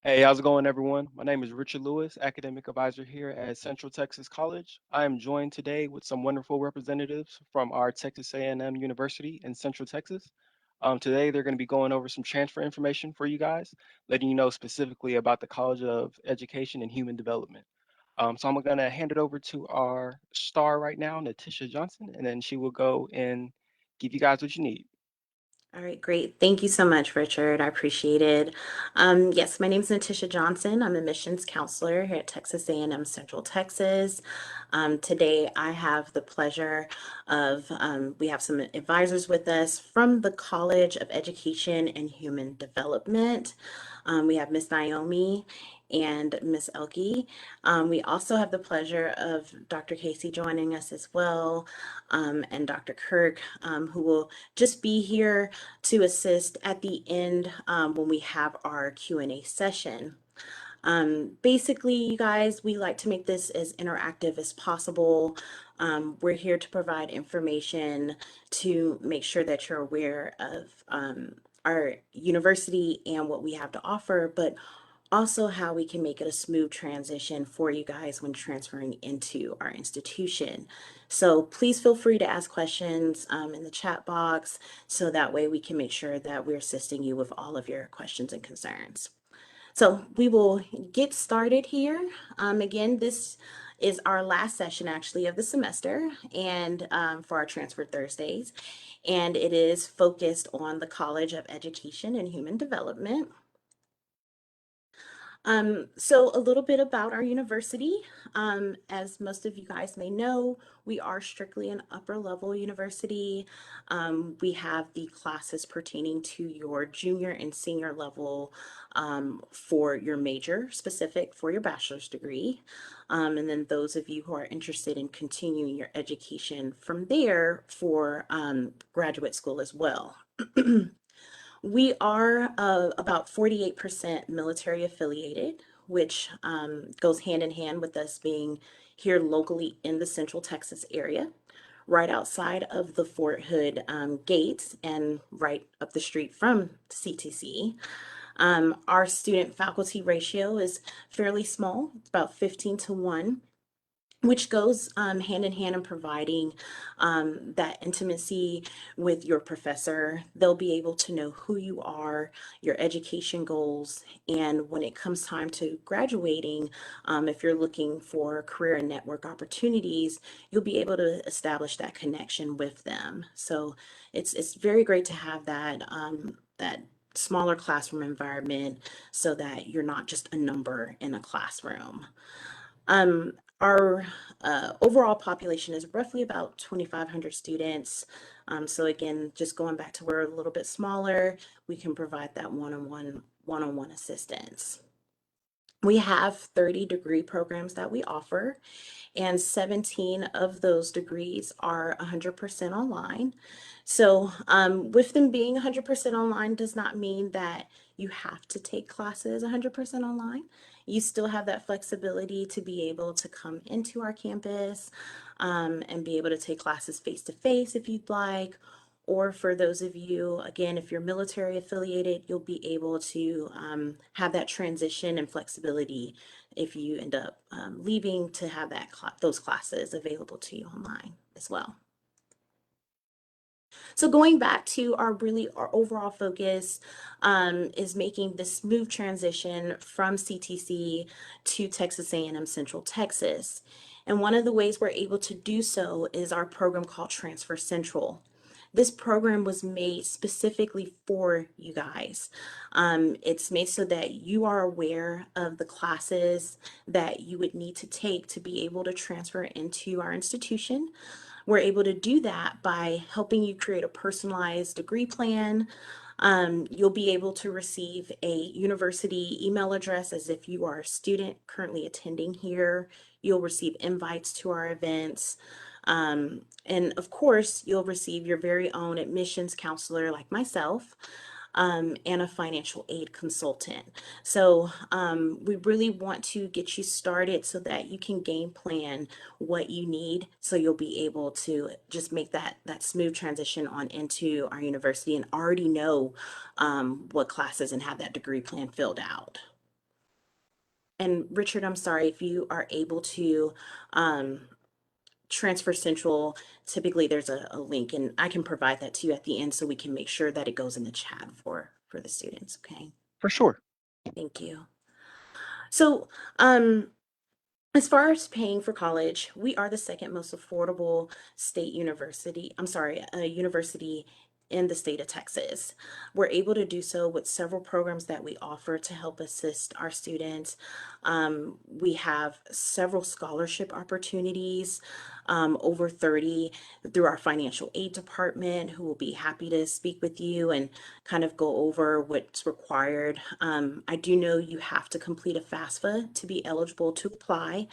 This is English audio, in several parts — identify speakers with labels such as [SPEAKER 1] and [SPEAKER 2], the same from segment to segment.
[SPEAKER 1] Hey, how's it going, everyone? My name is Richard Lewis, academic advisor here at Central Texas College. I am joined today with some wonderful representatives from our Texas A&M University in Central Texas. Today, they're going to be going over some transfer information for you guys, letting you know specifically about the College of Education and Human Development. So I'm going to hand it over to our star right now, Natisha Johnson, and then she will go and give you guys what you need.
[SPEAKER 2] All right, great. Thank you so much, Richard. I appreciate it. Yes, my name is Natisha Johnson. I'm a admissions counselor here at Texas A&M Central Texas. Today, I have the pleasure of, we have some advisors with us from the College of Education and Human Development. We have Miss Naomi and Miss Elke. We also have the pleasure of Dr. Casey joining us as well, and Dr. Kirk, who will just be here to assist at the end when we have our Q&A session. Basically, you guys, we like to make this as interactive as possible. We're here to provide information to make sure that you're aware of our university and what we have to offer, but also how we can make it a smooth transition for you guys when transferring into our institution. So please feel free to ask questions in the chat box so that way we can make sure that we're assisting you with all of your questions and concerns. So we will get started here. Again, this is our last session actually of the semester and for our Transfer Thursdays. And it is focused on the College of Education and Human Development. So a little bit about our university. As most of you guys may know, we are strictly an upper level university. We have the classes pertaining to your junior and senior level for your major, specific for your bachelor's degree. And then those of you who are interested in continuing your education from there for graduate school as well. We are about 48% military affiliated, which goes hand in hand with us being here locally in the Central Texas area, right outside of the Fort Hood gates and right up the street from CTC. Our student faculty ratio is fairly small, it's about 15-1, which goes hand in hand in providing that intimacy with your professor. They'll be able to know who you are, your education goals, and when it comes time to graduating, if you're looking for career and network opportunities, you'll be able to establish that connection with them. So it's very great to have that smaller classroom environment so that you're not just a number in a classroom. Our overall population is roughly about 2,500 students. So again, just going back to where we're a little bit smaller, we can provide that one-on-one assistance. We have 30 degree programs that we offer, and 17 of those degrees are 100% online. So with them being 100% online does not mean that you have to take classes 100% online. You still have that flexibility to be able to come into our campus and be able to take classes face to face if you'd like. Or for those of you, again, if you're military affiliated, you'll be able to have that transition and flexibility if you end up leaving to have those classes available to you online as well. So going back to our overall focus is making this smooth transition from CTC to Texas A&M Central Texas. And one of the ways we're able to do so is our program called Transfer Central. This program was made specifically for you guys. It's made so that you are aware of the classes that you would need to take to be able to transfer into our institution. We're able to do that by helping you create a personalized degree plan. You'll be able to receive a university email address as if you are a student currently attending here. You'll receive invites to our events. And of course, you'll receive your very own admissions counselor like myself and a financial aid consultant. So we really want to get you started so that you can game plan what you need so you'll be able to just make that smooth transition on into our university and already know what classes and have that degree plan filled out. And Richard, I'm sorry if you are able to um, transfer central. Typically, there's a link, and I can provide that to you at the end so we can make sure that it goes in the chat for the students. Okay,
[SPEAKER 1] For sure.
[SPEAKER 2] thank you. So, um, as far as paying for college, we are the second most affordable state university. I'm sorry, a university in the state of Texas. We're able to do so with several programs that we offer to help assist our students. We have several scholarship opportunities, over 30 through our financial aid department, who will be happy to speak with you and kind of go over what's required. I do know you have to complete a FAFSA to be eligible to apply,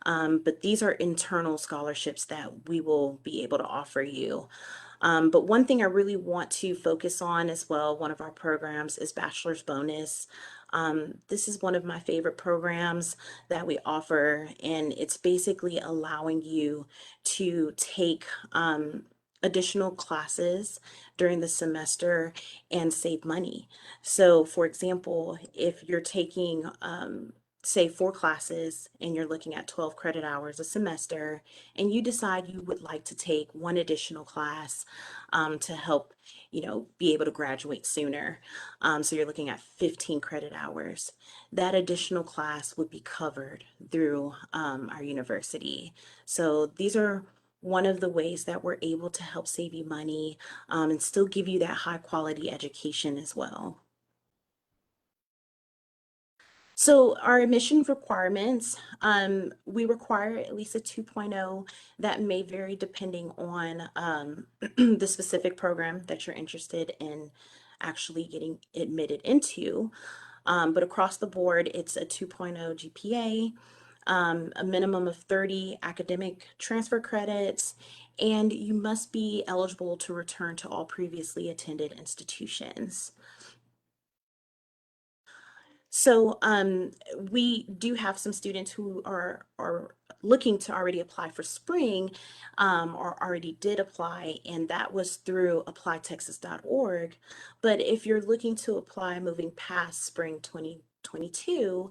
[SPEAKER 2] but these are internal scholarships that we will be able to offer you. But one thing I really want to focus on as well, one of our programs is Bachelor's Bonus. This is one of my favorite programs that we offer, and it's basically allowing you to take additional classes during the semester and save money. So, for example, if you're taking say 4 classes and you're looking at 12 credit hours a semester, and you decide you would like to take one additional class to help, be able to graduate sooner. So you're looking at 15 credit hours. That additional class would be covered through our university. So these are one of the ways that we're able to help save you money, and still give you that high quality education as well. So our admission requirements, we require at least a 2.0. That may vary depending on the specific program that you're interested in actually getting admitted into. But across the board, it's a 2.0 GPA, a minimum of 30 academic transfer credits, and you must be eligible to return to all previously attended institutions. So we do have some students who are looking to already apply for spring, or already did apply, and that was through applytexas.org. But if you're looking to apply moving past spring 2022,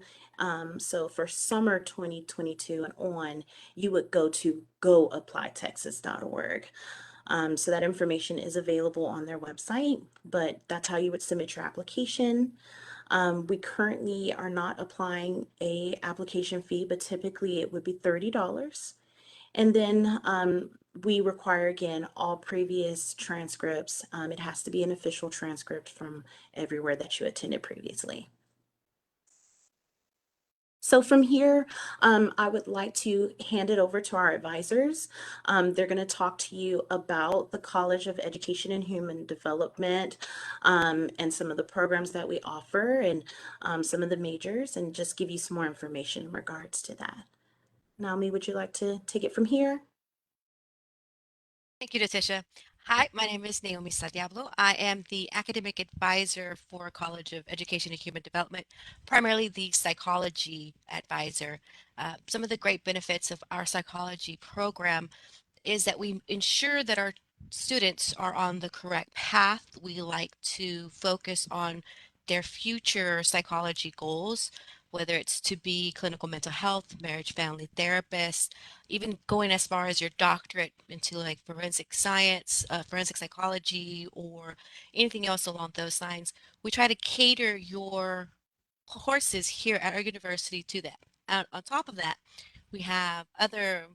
[SPEAKER 2] so for summer 2022 and on, you would go to goapplytexas.org. So that information is available on their website, but that's how you would submit your application. We currently are not applying a application fee, but typically it would be $30. And then we require again all previous transcripts. It has to be an official transcript from everywhere that you attended previously. So from here, I would like to hand it over to our advisors. They're going to talk to you about the College of Education and Human Development, and some of the programs that we offer, and some of the majors, and just give you some more information in regards to that. Naomi, would you like to take it from here?
[SPEAKER 3] Thank you, Natisha. Hi, my name is Naomi Diablo. I am the academic advisor for College of Education and Human Development, primarily the psychology advisor. Some of the great benefits of our psychology program is that we ensure that our students are on the correct path. We like to focus on their future psychology goals, whether it's to be clinical mental health, marriage, family therapist, even going as far as your doctorate into like forensic science, forensic psychology, or anything else along those lines. We try to cater your courses here at our university to that. On top of that, we have other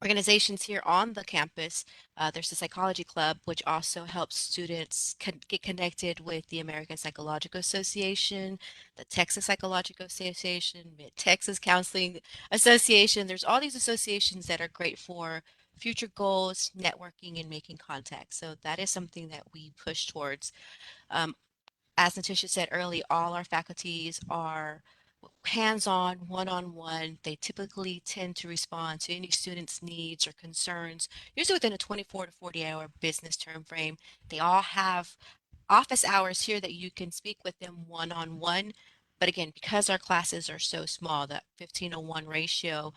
[SPEAKER 3] organizations here on the campus. There's the Psychology Club, which also helps students get connected with the American Psychological Association, the Texas Psychological Association, Mid-Texas Counseling Association. There's all these associations that are great for future goals, networking, and making contact. So that is something that we push towards. Um, as Natisha said early, all our faculties are hands-on, one-on-one. They typically tend to respond to any student's needs or concerns, usually within a 24 to 40-hour business term frame. They all have office hours here that you can speak with them one-on-one. But again, because our classes are so small, that 15:1 ratio,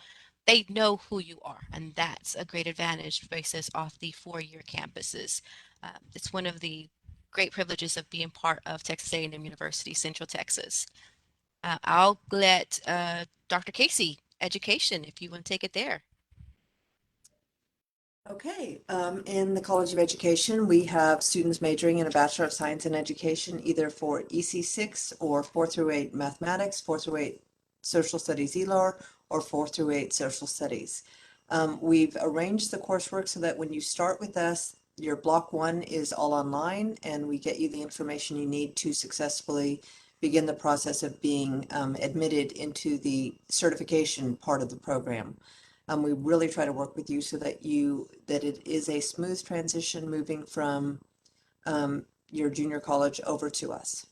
[SPEAKER 3] they know who you are, and that's a great advantage versus off the four-year campuses. It's one of the great privileges of being part of Texas A&M University, Central Texas. I'll let Dr. Casey, education, if you want to take it there.
[SPEAKER 4] Okay, in the College of Education, we have students majoring in a Bachelor of Science in Education, either for EC6 or 4 through 8 Mathematics, 4 through 8 Social Studies ELAR, or 4 through 8 Social Studies. We've arranged the coursework so that when you start with us, your block 1 is all online, and we get you the information you need to successfully begin the process of being admitted into the certification part of the program. We really try to work with you so that it is a smooth transition moving from your junior college over to us.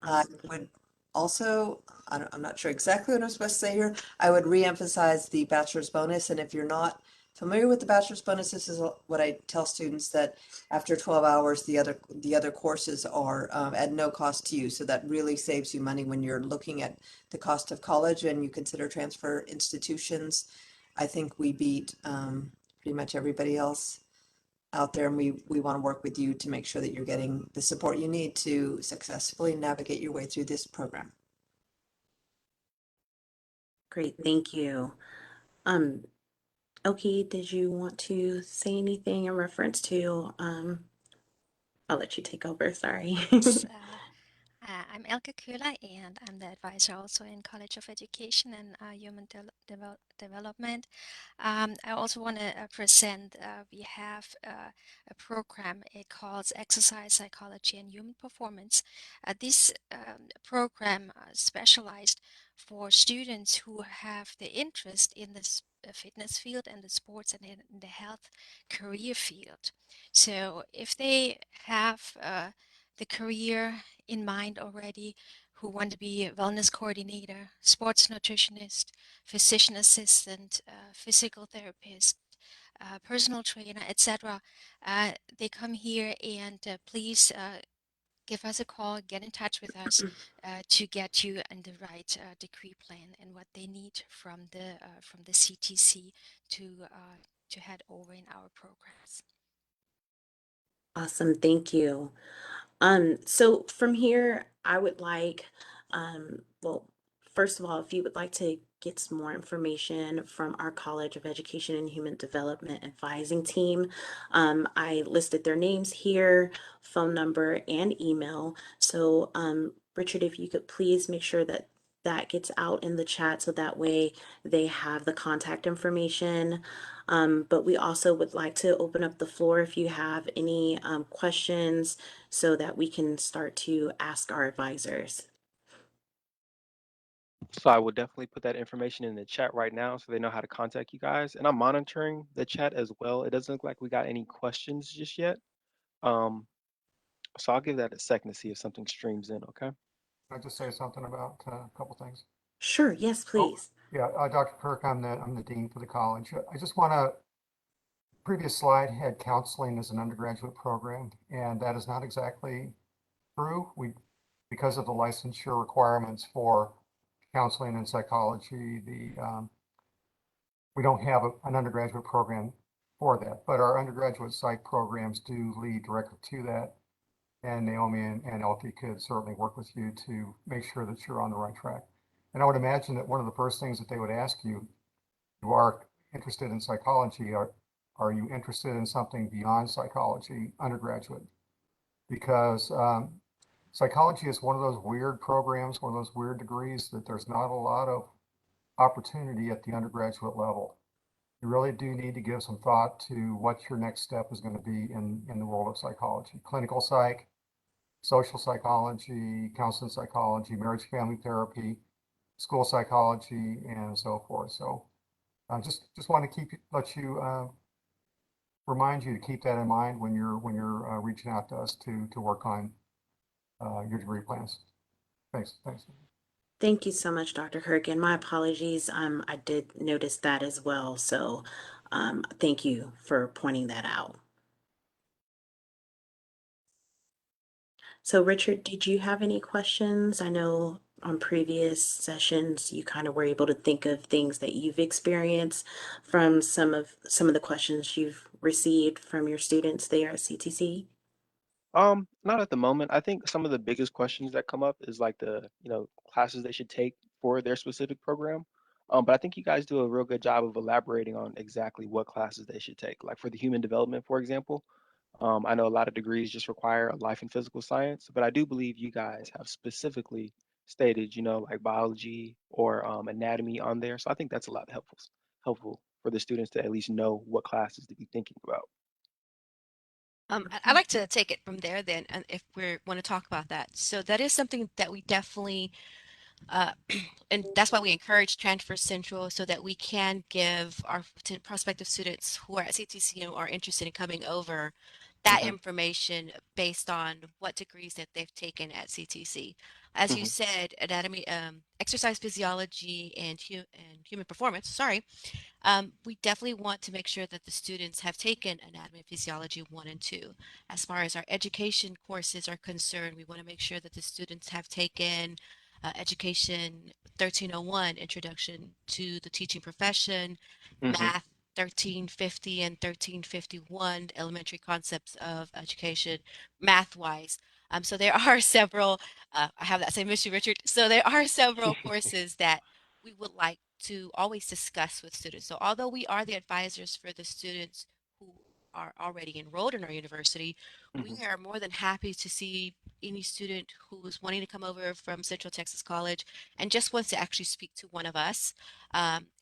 [SPEAKER 4] I
[SPEAKER 2] Awesome.
[SPEAKER 4] would also, I'm not sure exactly what I'm supposed to say here. I would reemphasize the bachelor's bonus. And if you're not familiar with the bachelor's bonus, this is what I tell students, that after 12 hours, the other courses are at no cost to you. So that really saves you money when you're looking at the cost of college and you consider transfer institutions. I think we beat pretty much everybody else out there, and we want to work with you to make sure that you're getting the support you need to successfully navigate your way through this program.
[SPEAKER 2] Great, thank you. Um, Oki, did you want to say anything in reference to, I'll let you take over, sorry.
[SPEAKER 5] Yes, I'm Elke Köhler, and I'm the advisor also in College of Education and Human Development. I also want to present, we have a program, it calls Exercise Psychology and Human Performance. This program specialized for students who have the interest in the fitness field and the sports and in the health career field. So if they have the career in mind already, who want to be a wellness coordinator, sports nutritionist, physician assistant, physical therapist, personal trainer, etc. They come here, and please give us a call, get in touch with us to get you in the right degree plan and what they need from the CTC to head over in our programs.
[SPEAKER 2] Awesome, thank you. So from here, I would like, well, first of all, if you would like to get some more information from our College of Education and Human Development advising team, I listed their names here, phone number, and email. So, Richard, if you could please make sure that that gets out in the chat so that way they have the contact information. But we also would like to open up the floor if you have any questions so that we can start to ask our advisors.
[SPEAKER 1] So I will definitely put that information in the chat right now so they know how to contact you guys. And I'm monitoring the chat as well. It doesn't look like we got any questions just yet. Um, so I'll give that a second to see if something streams in, okay?
[SPEAKER 6] Can I just say something about a couple things?
[SPEAKER 2] Sure, yes,
[SPEAKER 6] Oh,
[SPEAKER 2] please.
[SPEAKER 6] yeah, Dr. Kirk, I'm the dean for the college. I just want to, previous slide had counseling as an undergraduate program, and that is not exactly true. Because of the licensure requirements for counseling and psychology, we don't have an undergraduate program for that, but our undergraduate psych programs do lead directly to that. And Naomi and Elke could certainly work with you to make sure that you're on the right track. And I would imagine that one of the first things that they would ask you, you are interested in psychology, are you interested in something beyond psychology undergraduate? Because psychology is one of those weird programs, one of those weird degrees that there's not a lot of opportunity at the undergraduate level. You really do need to give some thought to what your next step is going to be in the world of psychology. Clinical psych, social psychology, counseling psychology, marriage family therapy, school psychology, and so forth. So just want to let you remind you to keep that in mind when you're reaching out to us to work on your degree plans. Thanks.
[SPEAKER 2] Thank you so much, Dr. Kirk, and my apologies. I did notice that as well. So, thank you for pointing that out. So, Richard, did you have any questions? I know on previous sessions you kind of were able to think of things that you've experienced from some of the questions you've received from your students there at CTC.
[SPEAKER 1] Not at the moment. I think some of the biggest questions that come up is like the, classes they should take for their specific program. But I think you guys do a real good job of elaborating on exactly what classes they should take. Like for the human development, for example, I know a lot of degrees just require a life and physical science, but I do believe you guys have specifically stated, like biology or anatomy on there. So I think that's a lot helpful for the students to at least know what classes to be thinking about.
[SPEAKER 3] I'd like to take it from there then, and if we want to talk about that. So that is something that we definitely uh, and that's why we encourage Transfer Central so that we can give our prospective students who are at CTC and are interested in coming over that
[SPEAKER 1] Hmm.
[SPEAKER 3] information based on what degrees that they've taken at CTC. As you
[SPEAKER 1] Hmm.
[SPEAKER 3] said, anatomy, exercise physiology, and human performance. Sorry, we definitely want to make sure that the students have taken Anatomy and Physiology 1 and 2. As far as our education courses are concerned, we want to make sure that the students have taken Education 1301, Introduction to the Teaching Profession,
[SPEAKER 1] Hmm.
[SPEAKER 3] Math 1350 and 1351, Elementary Concepts of Education, math-wise. So there are several, I have that same issue, Richard. So there are several courses that we would like to always discuss with students. So although we are the advisors for the students who are already enrolled in our university, we
[SPEAKER 1] Hmm.
[SPEAKER 3] are more than happy to see any student who is wanting to come over from Central Texas College and just wants to actually speak to one of us.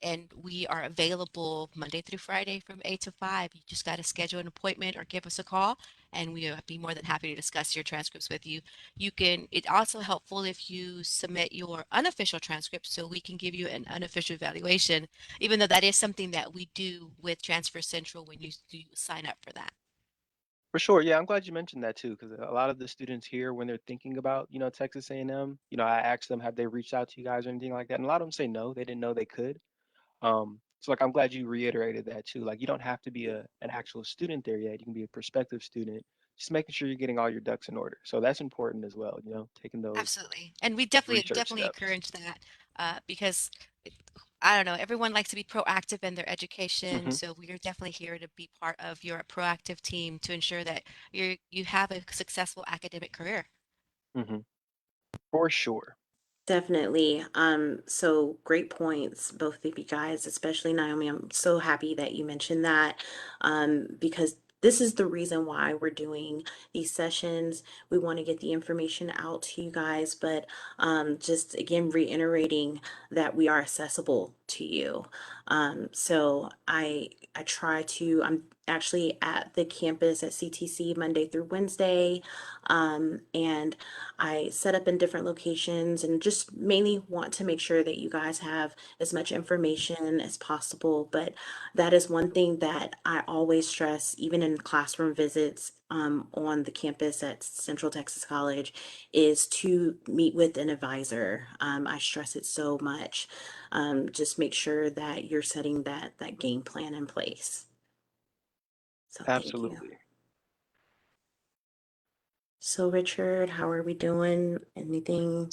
[SPEAKER 3] And we are available Monday through Friday from 8 to 5. You just got to schedule an appointment or give us a call, and we will be more than happy to discuss your transcripts with you. It's also helpful if you submit your unofficial transcript so we can give you an unofficial evaluation, even though that is something that we do with Transfer Central when you do sign up for that.
[SPEAKER 1] For sure. Yeah, I'm glad you mentioned that too, because a lot of the students here, when they're thinking about, Texas A&M, I asked them, have they reached out to you guys or anything like that? And a lot of them say no, they didn't know they could. So like I'm glad you reiterated that too. Like you don't have to be an actual student there yet. You can be a prospective student, just making sure you're getting all your ducks in order. So that's important as well, taking those
[SPEAKER 3] Absolutely. And we definitely
[SPEAKER 1] research
[SPEAKER 3] definitely
[SPEAKER 1] steps.
[SPEAKER 3] encourage that because I don't know, everyone likes to be proactive in their education,
[SPEAKER 1] Hmm.
[SPEAKER 3] so we are definitely here to be part of your proactive team to ensure that you have a successful academic career.
[SPEAKER 1] Hmm. For sure.
[SPEAKER 2] Definitely. So great points, both of you guys, especially Naomi. I'm so happy that you mentioned that, because this is the reason why we're doing these sessions. We want to get the information out to you guys, but just again reiterating that we are accessible to you. So I try to. I'm actually at the campus at CTC Monday through Wednesday, and I set up in different locations and just mainly want to make sure that you guys have as much information as possible. But that is one thing that I always stress, even in classroom visits on the campus at Central Texas College, is to meet with an advisor. I stress it so much. Just make sure that you're setting that game plan in place. So thank you.
[SPEAKER 1] Absolutely.
[SPEAKER 2] So Richard, how are we doing? Anything?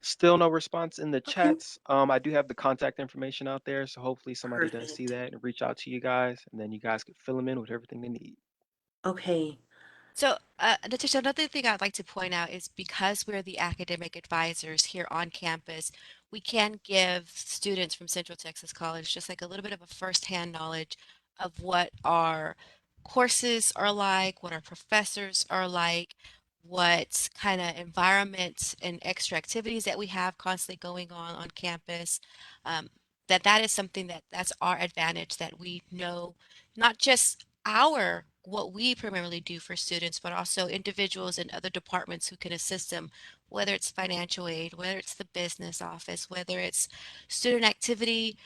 [SPEAKER 1] Still no response in the
[SPEAKER 2] Okay.
[SPEAKER 1] chats. I do have the contact information out there, so hopefully somebody does see
[SPEAKER 2] Perfect.
[SPEAKER 1] that and reach out to you guys, and then you guys can fill them in with everything they need.
[SPEAKER 2] Okay.
[SPEAKER 3] So, Natasha, another thing I'd like to point out is because we're the academic advisors here on campus, we can give students from Central Texas College just like a little bit of a firsthand knowledge of what our courses are like, what our professors are like, what kind of environments and extra activities that we have constantly going on campus. Um, that is something that's our advantage that we know not just our what we primarily do for students, but also individuals in other departments who can assist them, whether it's financial aid, whether it's the business office, whether it's student activity,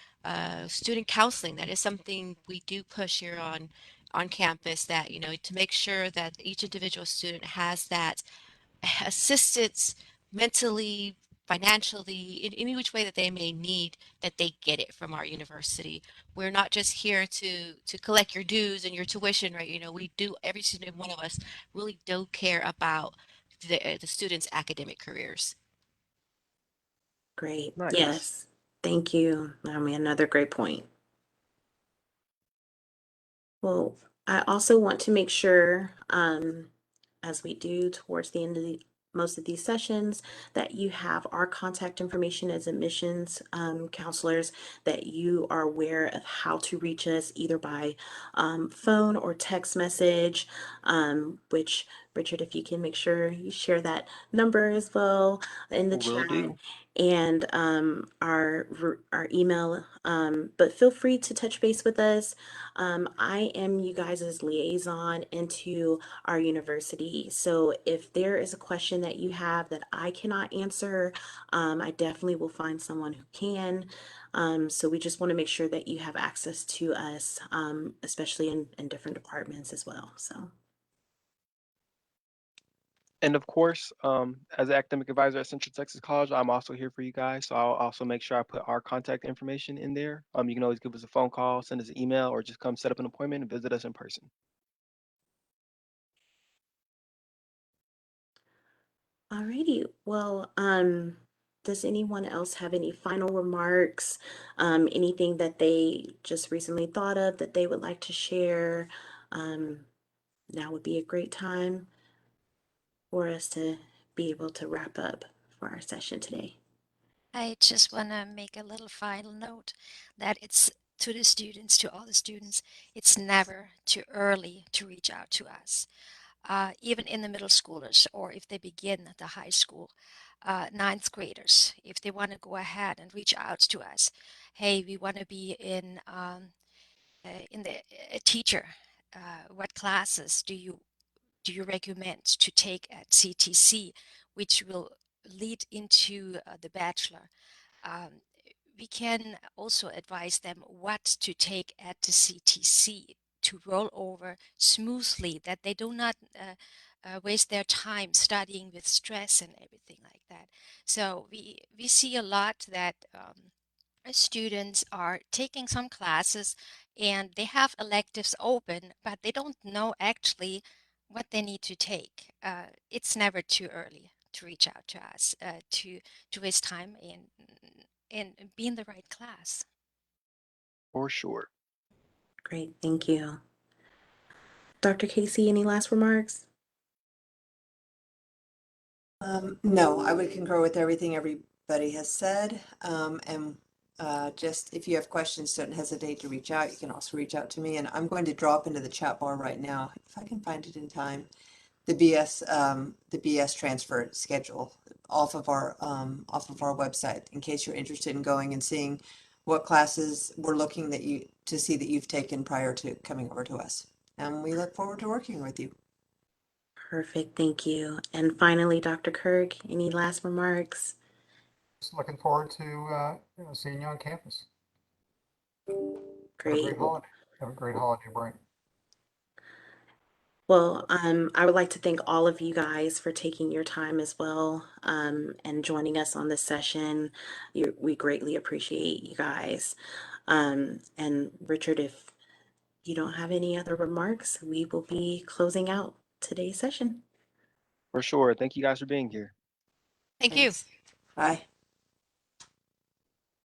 [SPEAKER 3] student counseling. That is something we do push here on campus that, to make sure that each individual student has that assistance mentally, financially, in any which way that they may need, that they get it from our university. We're not just here to collect your dues and your tuition, right? We do every student one of us really do care about the students' academic careers.
[SPEAKER 2] Great.
[SPEAKER 1] Nice.
[SPEAKER 2] Yes. Thank you. I mean, another great point. Well, I also want to make sure as we do towards the end of most of these sessions, that you have our contact information as admissions counselors, that you are aware of how to reach us either by phone or text message, which Richard, if you can make sure you share that number as well in the
[SPEAKER 1] Will
[SPEAKER 2] chat,
[SPEAKER 1] do.
[SPEAKER 2] and our email. But feel free to touch base with us. I am you guys' liaison into our university. So if there is a question that you have that I cannot answer, I definitely will find someone who can. So we just want to make sure that you have access to us, especially in different departments as well. So
[SPEAKER 1] And of course, as an academic advisor at Central Texas College, I'm also here for you guys. So I'll also make sure I put our contact information in there. You can always give us a phone call, send us an email, or just come set up an appointment and visit us in person.
[SPEAKER 2] alrighty. Well, does anyone else have any final remarks? Anything that they just recently thought of that they would like to share? Um, Now would be a great time for us to be able to wrap up for our session today.
[SPEAKER 5] I just want to make a little final note that it's to the students, to all the students, it's never too early to reach out to us. Even in the middle schoolers, or if they begin at the high school, ninth graders, if they want to go ahead and reach out to us, hey, we want to be in the a teacher. What classes do you recommend to take at CTC, which will lead into the bachelor? Um, we can also advise them what to take at the CTC to roll over smoothly, that they do not waste their time studying with stress and everything like that. So we see a lot that students are taking some classes and they have electives open, but they don't know actually what they need to take. It's never too early to reach out to us to waste time and be in the right class.
[SPEAKER 1] For sure.
[SPEAKER 2] Great, thank you. Dr. Casey, any last remarks?
[SPEAKER 4] No, I would concur with everything everybody has said. And just if you have questions, don't hesitate to reach out. You can also reach out to me, and I'm going to drop into the chat bar right now, if I can find it in time, the BS transfer schedule off of our website, in case you're interested in going and seeing what classes we're looking to see that you've taken prior to coming over to us. And we look forward to working with you.
[SPEAKER 2] Perfect, thank you. And finally, Dr. Kirk, any last remarks?
[SPEAKER 6] Just looking forward to seeing you on campus. Have a
[SPEAKER 2] Great.
[SPEAKER 6] great holiday. Have a great holiday break.
[SPEAKER 2] Well, I would like to thank all of you guys for taking your time as well, and joining us on this session. We greatly appreciate you guys. And Richard, if you don't have any other remarks, we will be closing out today's session.
[SPEAKER 1] For sure. Thank you guys for being here.
[SPEAKER 3] Thank you.
[SPEAKER 4] Thanks. Bye.